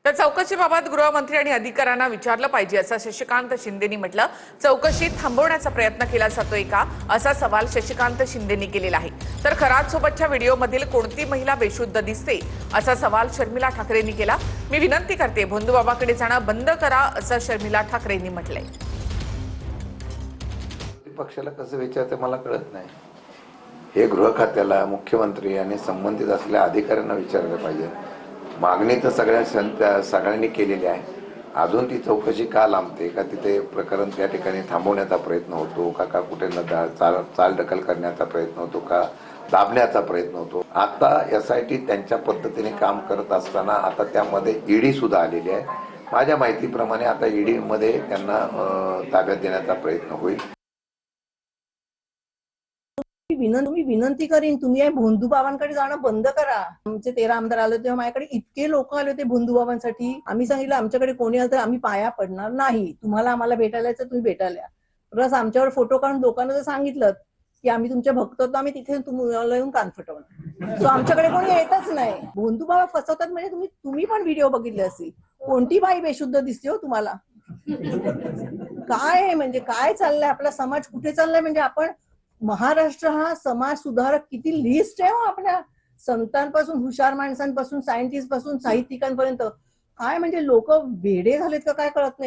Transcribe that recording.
तर चौकशीबाबत गृहमंत्री आणि अधिकाऱ्यांना विचारलं पाहिजे असं शशिकांत शिंदेनी म्हटलं। चौकशी थांबवण्याचा प्रयत्न केला जातोय का असा सवाल शशिकांत शिंदेनी केलेला आहे। तर खरात व्हिडिओमधील कोणती महिला बेशुद्ध दिसते असा सवाल शर्मिला ठाकरेंनी केला। मी विनंती करते भोंदूबाबाकडे जाणं बंद करा असं शर्मिला ठाकरेंनी म्हटलंय। पक्षाला कसं विचारते मला कळत नाही। हे गृह खात्याला मुख्यमंत्री आणि संबंधित असलेल्या अधिकाऱ्यांना विचारलं पाहिजे। मागणी तर सगळ्यांनी केलेली आहे। अजून ती चौकशी का लांबते का तिथे प्रकरण त्या ठिकाणी थांबवण्याचा प्रयत्न होतो का का कुठे चालढकल करण्याचा प्रयत्न होतो का दाबण्याचा प्रयत्न होतो। आता SIT त्यांच्या पद्धतीने काम करत असताना आता त्यामध्ये ईडी सुद्धा आलेली आहे। माझ्या माहितीप्रमाणे आता ईडी मध्ये त्यांना ताब्यात देण्याचा प्रयत्न होईल। मी विनंती करीन तुम्ही भोंदूबाबांकडे जाणं बंद करा। आमचे 13 आमदार आले तेव्हा माझ्याकडे इतके लोक आले होते भोंदूबाबांसाठी। आम्ही सांगितलं आमच्याकडे कोणी आलं तर आम्ही पाया पडणार नाही, तुम्हाला आम्हाला भेटायला यायचं तुम्ही भेटायला या। प्लस आमच्यावर फोटो काढून लोकांना जर सांगितलं की आम्ही तुमचे भक्त होतो आम्ही तिथे तुम्हाला येऊन कान फटवणार। सो आमच्याकडे कोणी येतच नाही। भोंदूबाबा फसवतात म्हणजे तुम्ही पण व्हिडिओ बघितले असतील। कोणती बाई बेशुद्ध दिसते हो तुम्हाला? काय म्हणजे काय चाललंय? आपला समाज कुठे चाललाय? म्हणजे आपण महाराष्ट्र हा समाज सुधारक किती लिस्ट आहे हो आपल्या संतांपासून हुशार माणसांपासून सायंटिस्ट पासून साहित्यिकांपर्यंत। काय म्हणजे लोक वेडे झालेत का काय कळत नाही।